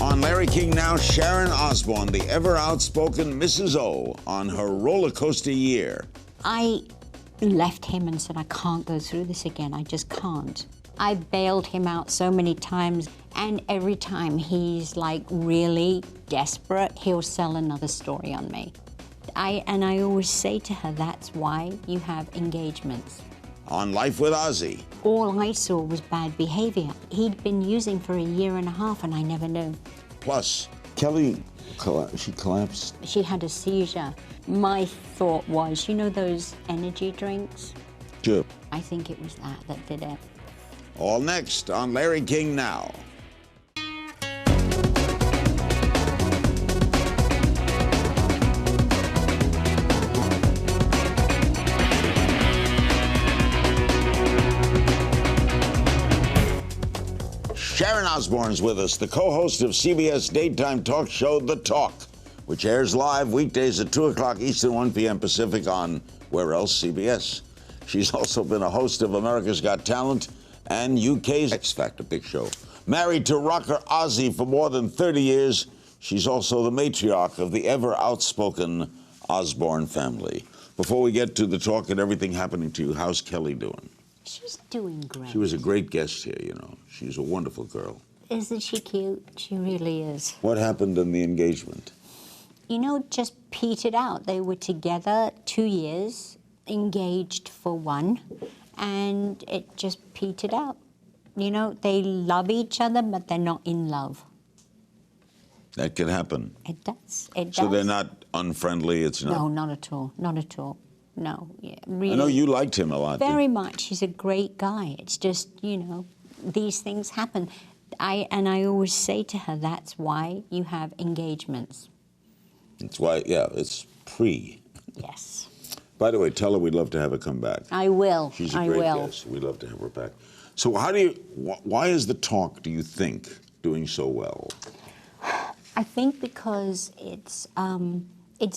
On Larry King Now, Sharon Osbourne, the ever outspoken Mrs. O, on her roller coaster year. I left him and said, I can't go through this again. I just can't. I bailed him out so many times, and every time he's like really desperate, he'll sell another story on me. I always say to her, that's why you have engagements. On Life with Ozzy. All I saw was bad behavior. He'd been using for 1.5 years and I never knew. Plus, Kelly, she collapsed. She had a seizure. My thought was, you know those energy drinks? Sure. I think it was that did it. All next on Larry King Now. Sharon Osbourne's with us, the co-host of CBS daytime talk show, The Talk, which airs live weekdays at 2 o'clock Eastern, 1 p.m. Pacific on, where else, CBS. She's also been a host of America's Got Talent and UK's X Factor, big show. Married to rocker Ozzy for more than 30 years, she's also the matriarch of the ever outspoken Osbourne family. Before we get to the talk and everything happening to you, how's Kelly doing? She's doing great. She was a great guest here, you know. She's a wonderful girl. Isn't she cute? She really is. What happened in the engagement? You know, just petered out. They were together 2 years, engaged for 1, and it just petered out. You know, they love each other, but they're not in love. That could happen. It does. It does. So they're not unfriendly? It's not? No, not at all. Not at all. No, yeah, really. I know you liked him a lot. Very much. He's a great guy. It's just, you know, these things happen. I always say to her, that's why you have engagements. That's why, yeah, it's pre. Yes. By the way, tell her we'd love to have her come back. I will. She's a great guest. We'd love to have her back. So how do you, why is The Talk, do you think, doing so well? I think because it's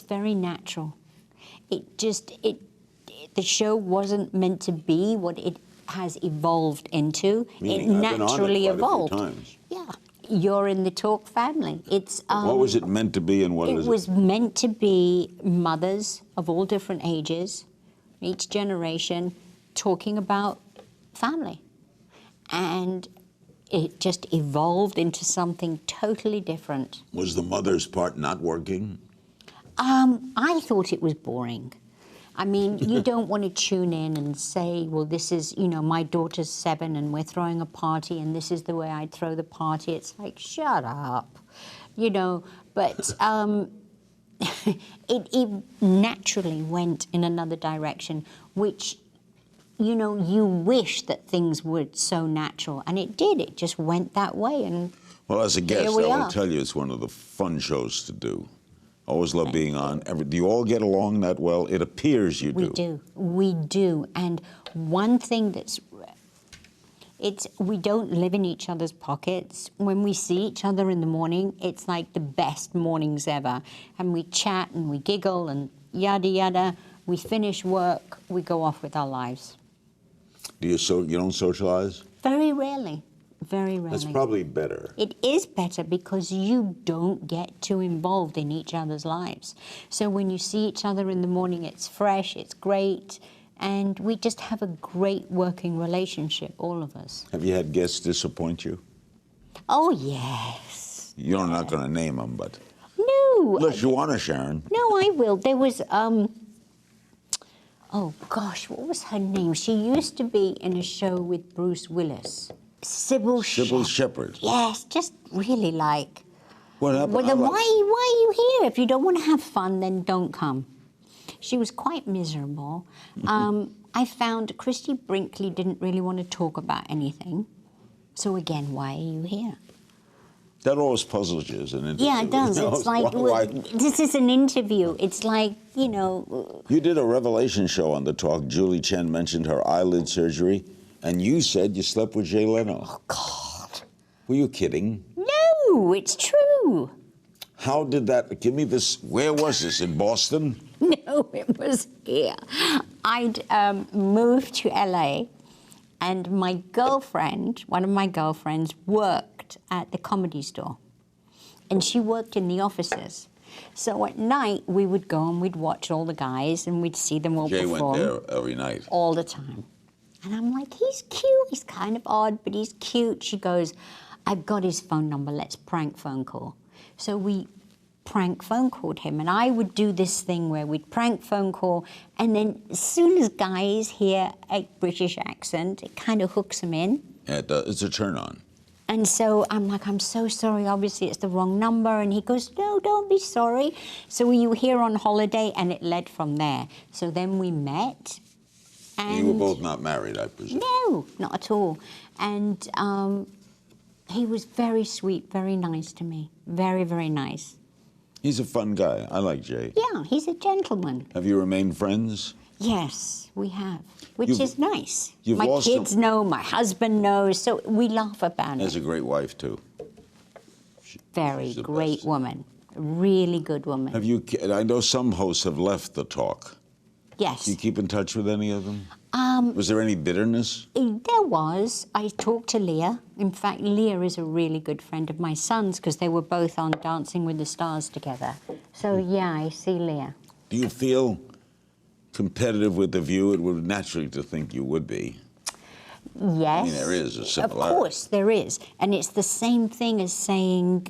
very natural. The show wasn't meant to be what it has evolved into. Meaning, it naturally evolved. I've been on it quite a few times. Yeah, you're in the Talk family. It's what was it meant to be, and what is it? It was meant to be mothers of all different ages, each generation, talking about family, and it just evolved into something totally different. Was the mother's part not working? I thought it was boring. I mean, you don't want to tune in and say, well, this is, you know, my daughter's 7 and we're throwing a party and this is the way I'd throw the party. It's like, shut up, you know. But it naturally went in another direction, which, you know, you wish that things were so natural. And it did. It just went that way. And well, as a guest, I will are. tell you, it's one of the fun shows to do. Always love being on. Do you all get along that well? It appears you do. We do. And one thing we don't live in each other's pockets. When we see each other in the morning, it's like the best mornings ever. And we chat and we giggle and yada yada. We finish work, we go off with our lives. You don't socialize? Very rarely. Very rarely. That's probably better. It is better because you don't get too involved in each other's lives. So when you see each other in the morning, it's fresh, it's great, and we just have a great working relationship, all of us. Have you had guests disappoint you? Oh, yes. You're not going to name them, but... No. Unless you want to, Sharon. No, I will. There was, oh, gosh, what was her name? She used to be in a show with Bruce Willis. Sybil Shepherd. Yes, just really like. What happened? Well, then why are you here? If you don't want to have fun, then don't come. She was quite miserable. I found Christy Brinkley didn't really want to talk about anything. So again, why are you here? That always puzzles you as an interview. Yeah, it does. It's like, this is an interview. It's like, you know... You did a revelation show on The Talk. Julie Chen mentioned her eyelid surgery, and you said you slept with Jay Leno. Oh, God. Were you kidding? No, it's true. How did that... Give me this... Where was this? In Boston? No, it was here. I'd moved to L.A., and my girlfriend, one of my girlfriends, worked at the Comedy Store. and she worked in the offices. So at night, we would go and we'd watch all the guys, and we'd see them all Jay perform. went there every night. All the time. And I'm like, he's cute. He's kind of odd, but he's cute. She goes, I've got his phone number. Let's prank phone call. So we prank phone called him, and I would do this thing where we'd prank phone call, and then as soon as guys hear a British accent, it kind of hooks them in. Yeah, it's a turn on. And so I'm like, I'm so sorry, obviously it's the wrong number. And he goes, no, don't be sorry. So we were here on holiday, and it led from there. So then we met. And you were both not married, I presume. No, not at all. And he was very sweet, very nice to me. Very, very nice. He's a fun guy. I like Jay. Yeah, he's a gentleman. Have you remained friends? Yes, we have, which is nice. You've My lost kids know, my husband knows, so we laugh about Has it. a great wife, too. Very she's the great best. woman, a really good woman. Have you? I know some hosts have left the talk. Yes. Do you keep in touch with any of them? Was there any bitterness? There was. I talked to Leah. In fact, Leah is a really good friend of my son's because they were both on Dancing with the Stars together. So, yeah, I see Leah. Do you feel competitive with The View? It would naturally to think you would be. Yes. I mean, there is a similarity. Of course, there is. And it's the same thing as saying,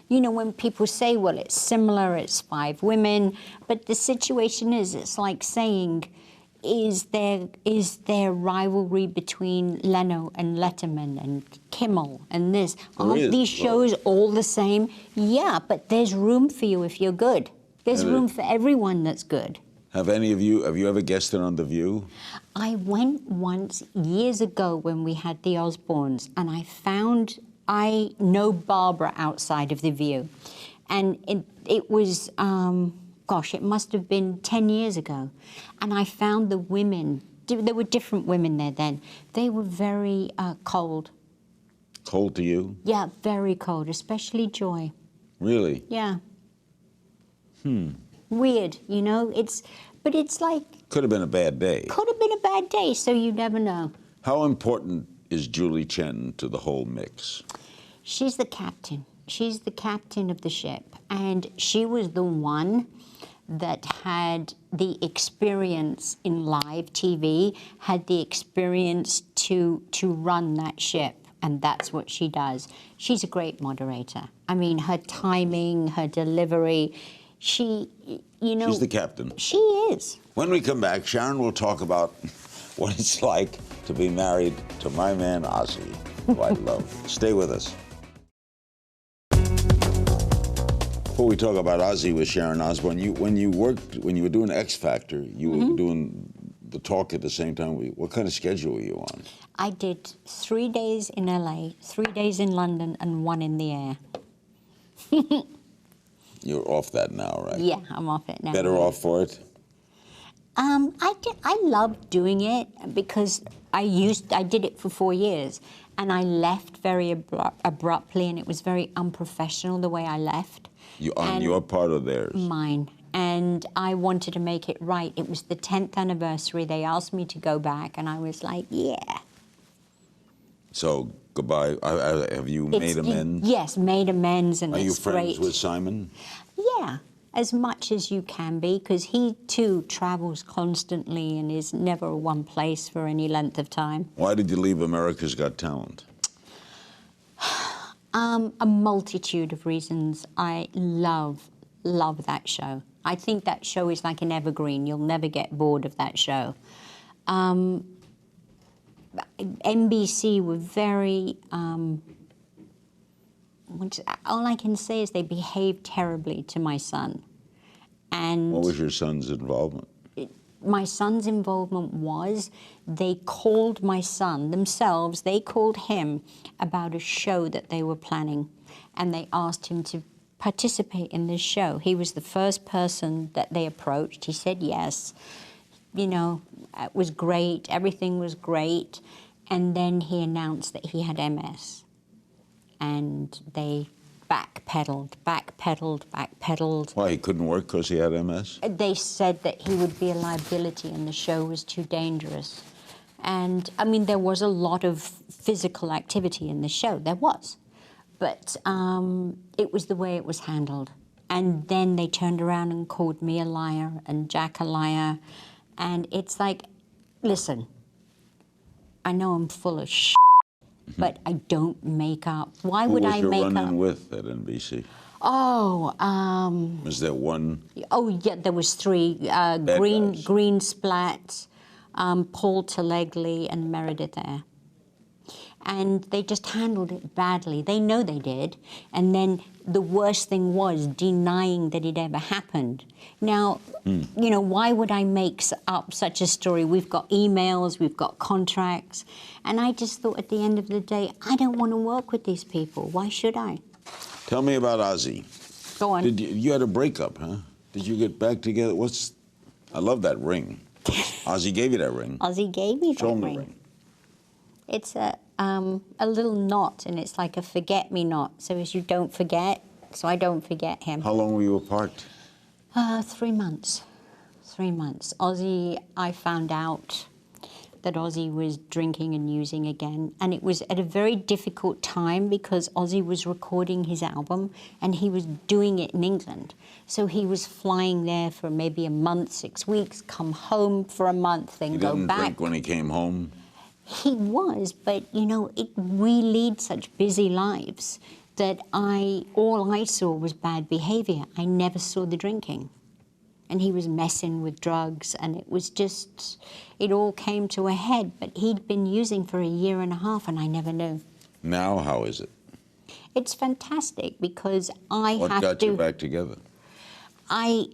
you know, when people say, well, it's similar, it's 5 women, but the situation is, it's like saying, is there rivalry between Leno and Letterman and Kimmel and this? Aren't these shows all the same? Yeah, but there's room for you if you're good. There's room for everyone that's good. Have you ever guested on The View? I went once years ago when we had the Osbournes, and I know Barbara outside of The View. And it was, gosh, it must have been 10 years ago. And I found the women, there were different women there then, they were very cold. Cold to you? Yeah, very cold, especially Joy. Really? Yeah. Weird, you know, but it's like... Could have been a bad day. Could have been a bad day, so you never know. How important is Julie Chen to the whole mix? She's the captain. She's the captain of the ship, and she was the one that had the experience in live TV, had the experience to run that ship, and that's what she does. She's a great moderator. I mean, her timing, her delivery, you know... She's the captain. She is. When we come back, Sharon will talk about what it's like to be married to my man, Ozzy, who I love. Stay with us. Before we talk about Ozzy with Sharon Osbourne, when you were doing X Factor, you were doing the talk at the same time. What kind of schedule were you on? I did 3 days in LA, 3 days in London, and 1 in the air. You're off that now, right? Yeah, I'm off it now. Better off for it? I loved doing it because I did it for 4 years, and I left very abruptly, and it was very unprofessional the way I left. You're part of theirs. Mine. And I wanted to make it right. It was the 10th anniversary. They asked me to go back, and I was like, yeah. So, goodbye. Have you made amends? Yes, made amends, and Are you it's great. friends with Simon? Yeah, as much as you can be, because he, too, travels constantly and is never one place for any length of time. Why did you leave America's Got Talent? A multitude of reasons. I love that show. I think that show is like an evergreen. You'll never get bored of that show. NBC were very... all I can say is they behaved terribly to my son. And What was your son's involvement? my son's involvement was they called my son themselves, they called him about a show that they were planning, and they asked him to participate in this show. He was the first person that they approached. He said yes. You know, it was great, everything was great, and then he announced that he had MS. And they backpedaled. Why, he couldn't work because he had MS? They said that he would be a liability and the show was too dangerous. And, I mean, there was a lot of physical activity in the show. There was. But it was the way it was handled. And then they turned around and called me a liar and Jack a liar. And it's like, listen, I know I'm full of shit, but I don't make up. Why would I make up? Who was your run-in with at NBC? Oh, Was there one? oh yeah, there was three. Green Splat, Paul Telegli, and Meredith Eyre. And they just handled it badly. They know they did. And then the worst thing was denying that it ever happened. Now, you know, why would I make up such a story? We've got emails, we've got contracts. And I just thought at the end of the day, I don't want to work with these people. Why should I? Tell me about Ozzy. Go on. You had a breakup, huh? Did you get back together? I love that ring. Ozzy gave you that ring. Ozzy gave me Show that him ring. the ring. It's a little knot, and it's like a forget-me-not. So as you don't forget, so I don't forget him. How long were you apart? 3 months. 3 months. Ozzy, I found out that Ozzy was drinking and using again. And it was at a very difficult time because Ozzy was recording his album and he was doing it in England. So he was flying there for maybe a month, 6 weeks, come home for a month, then go back. He didn't drink when he came home? He was, but you know, we lead such busy lives that all I saw was bad behavior. I never saw the drinking. And he was messing with drugs, and it was just, it all came to a head. But he'd been using for 1.5 years, and I never knew. Now, how is it? It's fantastic because I What got you back together? I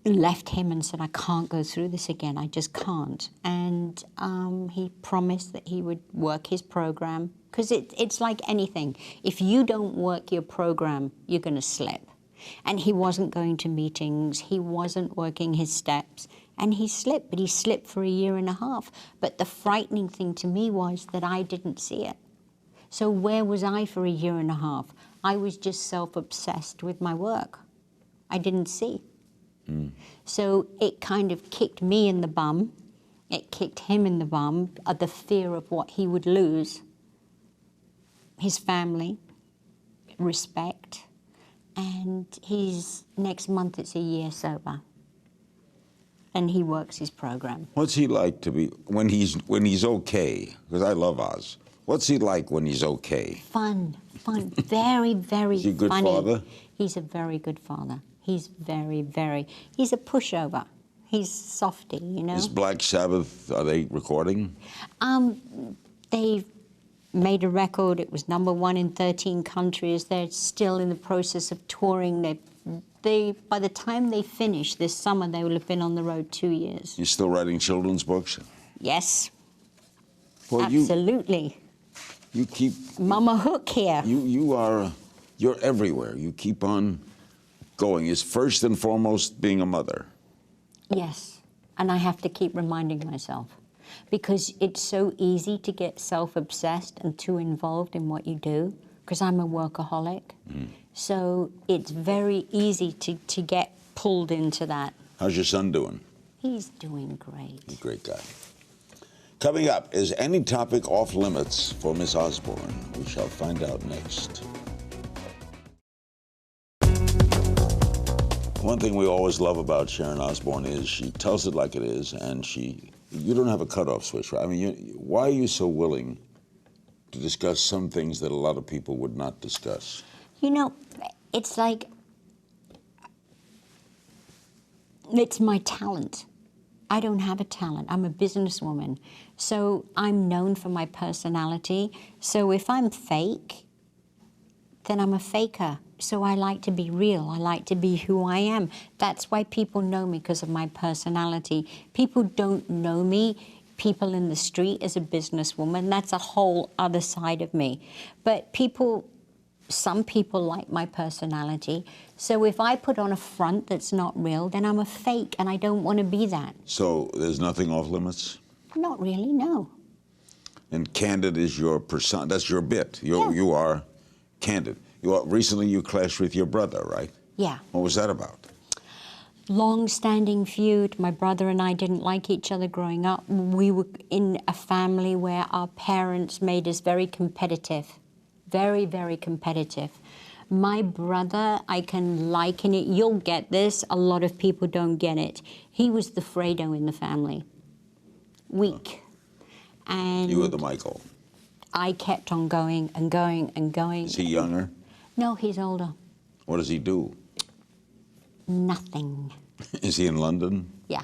left him and said, I can't go through this again. I just can't. And he promised that he would work his program. Because it's like anything. If you don't work your program, you're going to slip. And he wasn't going to meetings. He wasn't working his steps. And he slipped, but he slipped for 1.5 years. But the frightening thing to me was that I didn't see it. So where was I for 1.5 years? I was just self-obsessed with my work. I didn't see. So it kind of kicked me in the bum. It kicked him in the bum, the fear of what he would lose. His family, respect, and next month it's 1 year sober. And he works his program. What's he like to be, when he's okay? Because I love Oz. What's he like when he's okay? Fun, very, very funny. Is he a good father? He's a very good father. He's he's a pushover. He's softy, you know. Is Black Sabbath, are they recording? They made a record. It was #1 in 13 countries. They're still in the process of touring. By the time they finish this summer, they will have been on the road 2 years. You still writing children's books? Yes, well, absolutely. You keep... Mama Hook here. You're everywhere. You keep on going. Is first and foremost being a mother. Yes, and I have to keep reminding myself. Because it's so easy to get self-obsessed and too involved in what you do, because I'm a workaholic. So it's very easy to get pulled into that. How's your son doing? He's doing great. He's a great guy. Coming up, is any topic off limits for Miss Osbourne? We shall find out next. One thing we always love about Sharon Osbourne is she tells it like it is, and you don't have a cutoff switch, right? I mean, why are you so willing to discuss some things that a lot of people would not discuss? You know, it's like, it's my talent. I don't have a talent. I'm a businesswoman. So I'm known for my personality. So if I'm fake, then I'm a faker. So I like to be real. I like to be who I am. That's why people know me, because of my personality. People don't know me, people in the street, as a businesswoman. That's a whole other side of me. But some people like my personality. So if I put on a front that's not real, then I'm a fake, and I don't want to be that. So there's nothing off limits? Not really, no. And candid is your persona. That's your bit. You are candid. Recently you clashed with your brother, right? Yeah. What was that about? Long-standing feud. My brother and I didn't like each other growing up. We were in a family where our parents made us very competitive. Very, very competitive. My brother, I can liken it, you'll get this, a lot of people don't get it. He was the Fredo in the family. Weak. And You were the Michael. I kept on going and going and going. Is he younger? No, he's older. What does he do? Nothing. Is he in London? Yeah.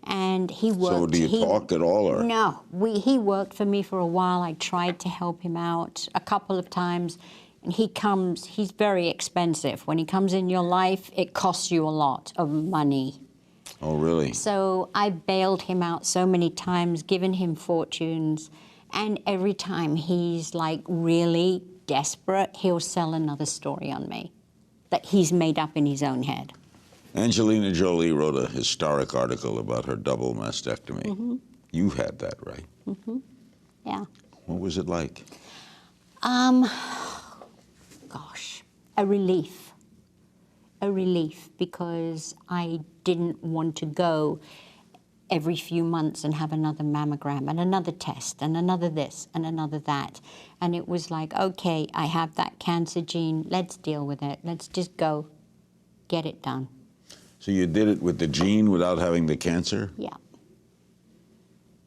And he worked. So do you talk at all, or? No. He worked for me for a while. I tried to help him out a couple of times. And he's very expensive. When he comes in your life, it costs you a lot of money. Oh, really? So I bailed him out so many times, given him fortunes. And every time he's like really desperate, he'll sell another story on me that he's made up in his own head. Angelina Jolie wrote a historic article about her double mastectomy. Mm-hmm. You had that, right? Mm-hmm. Yeah. What was it like? Gosh, a relief. A relief, because I didn't want to go every few months and have another mammogram and another test and another this and another that. And it was like, okay, I have that cancer gene, let's deal with it. Let's just go, get it done. So you did it with the gene without having the cancer? Yeah.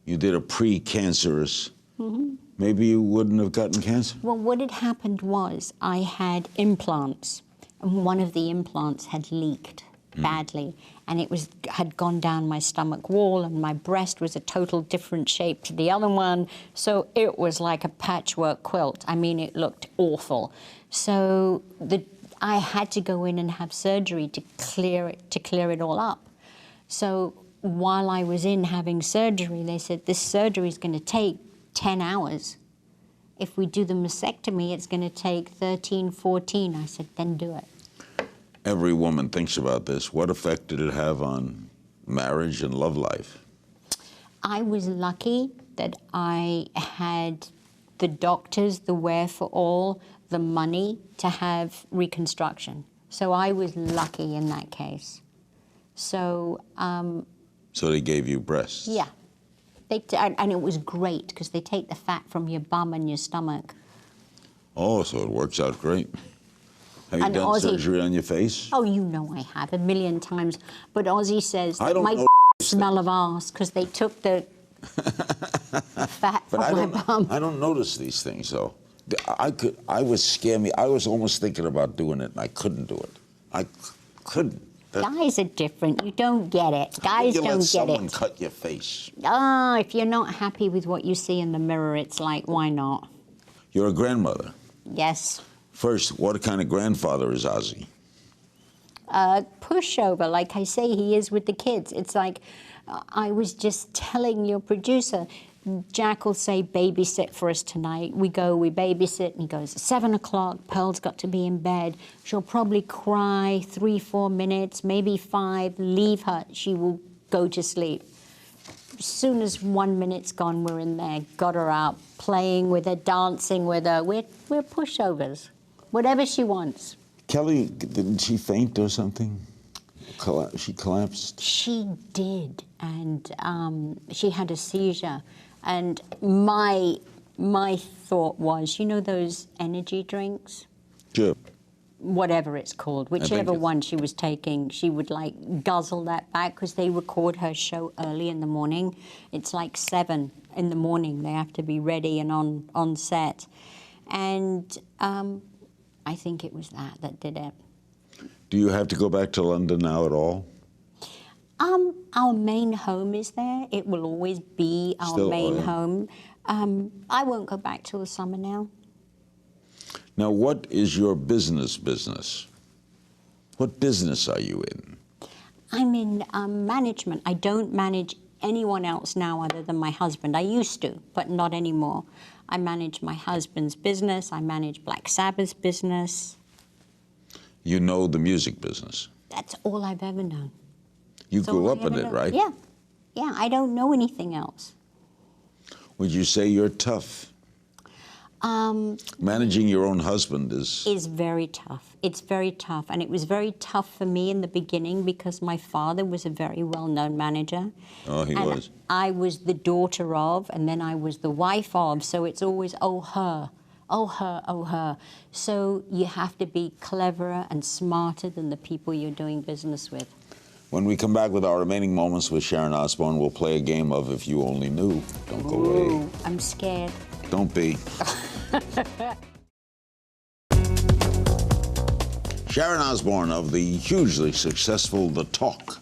You did a pre-cancerous. Mm-hmm. Maybe you wouldn't have gotten cancer? Well, what had happened was I had implants, and one of the implants had leaked badly, and it had gone down my stomach wall, and my breast was a total different shape to the other one, so it was like a patchwork quilt. I mean, it looked awful. So I had to go in and have surgery to clear it all up. So while I was in having surgery, they said, this surgery is going to take 10 hours. If we do the mastectomy, it's going to take 13, 14. I said, then do it. Every woman thinks about this. What effect did it have on marriage and love life? I was lucky that I had the doctors, the wherefore, the money to have reconstruction. So I was lucky in that case. So they gave you breasts? Yeah. And it was great because they take the fat from your bum and your stomach. Oh, so it works out great. Have you And done Ozzy, surgery on your face? Oh, you know I have, 1,000,000 times. But Ozzy says I that don't my know smell of arse because they took the fat from my bum. I don't notice these things, though. I was scared. I was almost thinking about doing it, and I couldn't do it. I couldn't. Guys are different. You don't get it. Guys don't get it. You let someone cut your face. Oh, if you're not happy with what you see in the mirror, it's like, why not? You're a grandmother. Yes. First, what kind of grandfather is Ozzy? Pushover, like I say, he is with the kids. It's like, I was just telling your producer, Jack will say, babysit for us tonight. We go, we babysit, and he goes, 7 o'clock, Pearl's got to be in bed. She'll probably cry 3, 4 minutes, maybe 5, leave her, she will go to sleep. As soon as 1 minute's gone, we're in there, got her up, playing with her, dancing with her. We're pushovers, whatever she wants. Kelly, didn't she faint or something? She collapsed? She did, and she had a seizure. And my thought was, you know those energy drinks? Sure. Whatever it's called, whichever one she was taking, she would like guzzle that back because they record her show early in the morning. It's like 7 in the morning. They have to be ready and on set. And I think it was that did it. Do you have to go back to London now at all? Our main home is there. It will always be our main home. I won't go back till the summer now. Now, what is your business? What business are you in? I'm in management. I don't manage anyone else now other than my husband. I used to, but not anymore. I manage my husband's business. I manage Black Sabbath's business. You know the music business? That's all I've ever known. You grew up in it, right? Yeah. Yeah, I don't know anything else. Would you say you're tough? Managing your own husband is very tough. It's very tough. And it was very tough for me in the beginning because my father was a very well-known manager. Oh, he was. I was the daughter of, and then I was the wife of, so it's always, oh, her. oh her, oh her. So you have to be cleverer and smarter than the people you're doing business with. When we come back with our remaining moments with Sharon Osbourne, we'll play a game of If You Only Knew. Don't go away. I'm scared. Don't be. Sharon Osbourne of the hugely successful The Talk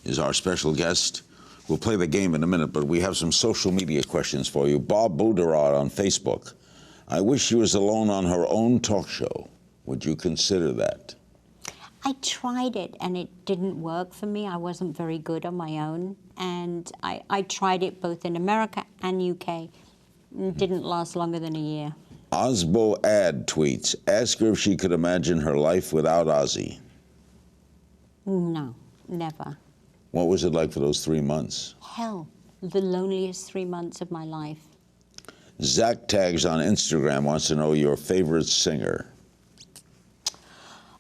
is our special guest. We'll play the game in a minute, but we have some social media questions for you. Bob Bouderard on Facebook. I wish she was alone on her own talk show. Would you consider that? I tried it and it didn't work for me. I wasn't very good on my own. And I tried it both in America and UK. It didn't last longer than a year. Osbo Ad tweets, ask her if she could imagine her life without Ozzy. No, never. What was it like for those 3 months? Hell, the loneliest 3 months of my life. Zach Tags on Instagram wants to know your favorite singer.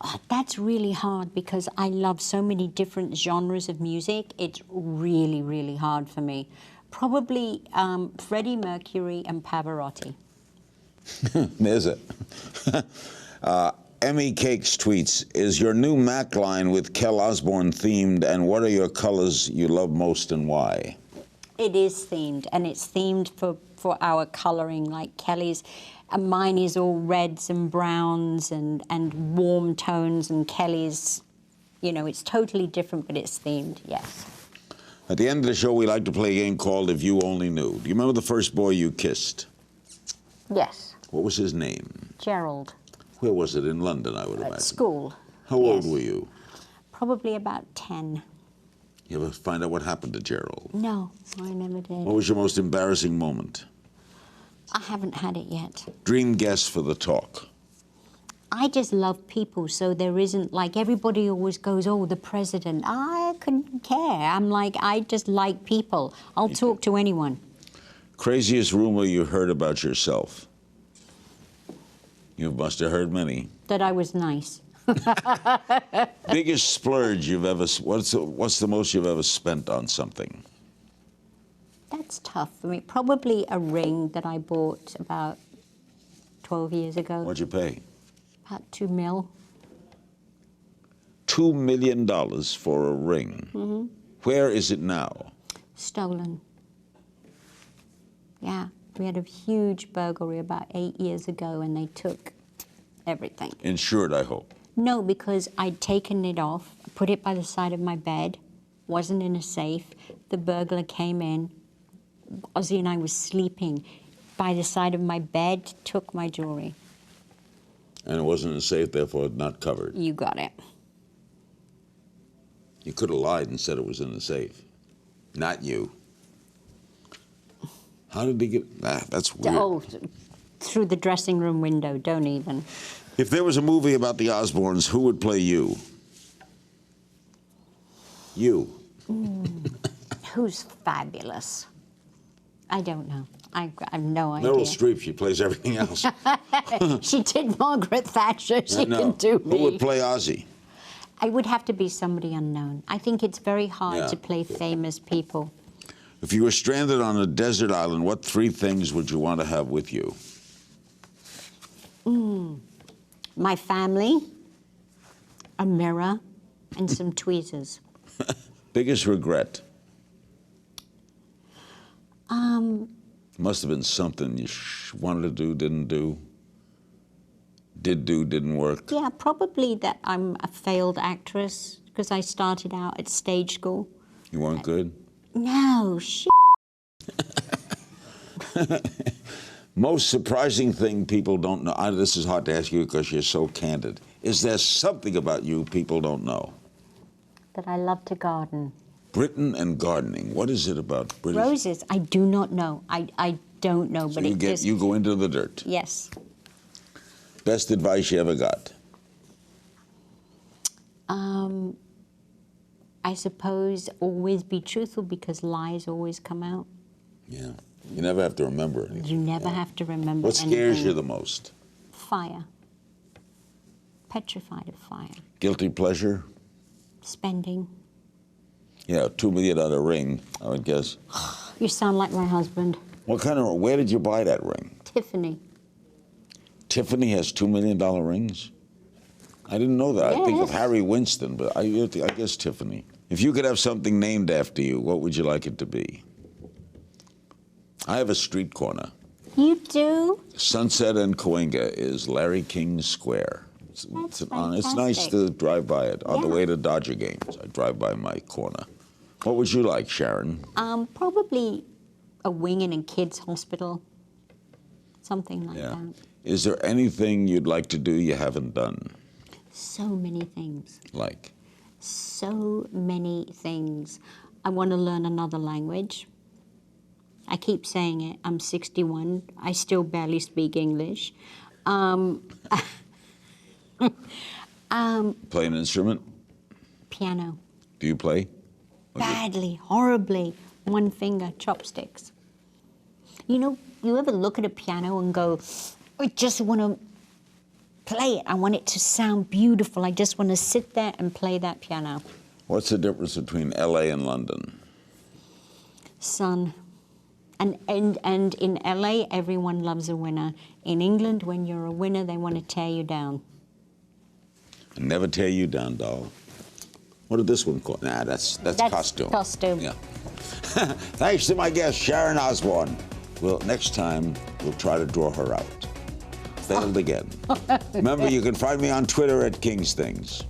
Oh, that's really hard because I love so many different genres of music. It's really, really hard for me. Probably Freddie Mercury and Pavarotti. There's it. Emmy Cakes tweets, is your new Mac line with Kel Osbourne themed, and what are your colors you love most and why? It is themed, and it's themed for our coloring, like Kelly's. Mine is all reds and browns and warm tones, and Kelly's, you know, it's totally different, but it's themed, yes. At the end of the show, we like to play a game called If You Only Knew. Do you remember the first boy you kissed? Yes. What was his name? Gerald. Where was it? In London, I would imagine. At school. How old were you? Probably about 10. You ever find out what happened to Gerald? No, I never did. What was your most embarrassing moment? I haven't had it yet. Dream guest for The Talk. I just love people, so there isn't, like, everybody always goes, oh, the president. I couldn't care. I'm like, I just like people. I'll talk to anyone. Craziest rumor you heard about yourself? You must have heard many. That I was nice. Biggest splurge you've ever, what's the most you've ever spent on something? That's tough for me. Probably a ring that I bought about 12 years ago. What'd you pay? About $2 million. $2 million for a ring. Mm-hmm. Where is it now? Stolen. Yeah, we had a huge burglary about 8 years ago, and they took everything. Insured, I hope. No, because I'd taken it off, put it by the side of my bed, wasn't in a safe. The burglar came in. Ozzy and I were sleeping by the side of my bed, took my jewelry. And it wasn't in a safe, therefore not covered. You got it. You could have lied and said it was in the safe. Not you. How did he get... that's weird. Oh, through the dressing room window, don't even. If there was a movie about the Osbournes, who would play you? You. Who's fabulous? I don't know. I have no idea. Meryl Streep, she plays everything else. She did Margaret Thatcher. She can do me. Who would play Ozzy? I would have to be somebody unknown. I think it's very hard to play famous people. If you were stranded on a desert island, what 3 things would you want to have with you? My family, a mirror, and some tweezers. Biggest regret? Must have been something you wanted to do, didn't do. Did do, didn't work. Yeah, probably that I'm a failed actress because I started out at stage school. You weren't good? No, shit. Most surprising thing people don't know. This is hard to ask you because you're so candid. Is there something about you people don't know? That I love to garden. Britain and gardening. What is it about British? Roses. I do not know. I don't know, So but you go into the dirt. Yes. Best advice you ever got? I suppose always be truthful because lies always come out. Yeah. You never have to remember anything. You never have to remember What scares anything. you the most? Fire. Petrified of fire. Guilty pleasure? Spending. Yeah, $2 million on a ring, I would guess. You sound like my husband. Where did you buy that ring? Tiffany. Tiffany has $2 million rings? I didn't know that. I think of Yes. Harry Winston, but I guess Tiffany. If you could have something named after you, what would you like it to be? I have a street corner. You do? Sunset and Cahuenga is Larry King Square. It's nice fantastic. to drive by it. On the Yeah. way to Dodger games, I drive by my corner. What would you like, Sharon? Probably a wing in a kid's hospital. Something like that. Is there anything you'd like to do you haven't done? So many things. Like? So many things. I want to learn another language. I keep saying it. I'm 61. I still barely speak English. Play an instrument? Piano. Do you play? Badly, horribly. One finger, chopsticks. You know, you ever look at a piano and go, I just want to play it. I want it to sound beautiful. I just want to sit there and play that piano. What's the difference between LA and London? Sun. And in LA, everyone loves a winner. In England, when you're a winner, they want to tear you down. I never tear you down, doll. What did this one call? Nah, that's costume. Costume. Yeah. Thanks to my guest, Sharon Osbourne. Well, next time, we'll try to draw her out. Failed again. Remember, you can find me on Twitter at King's Things.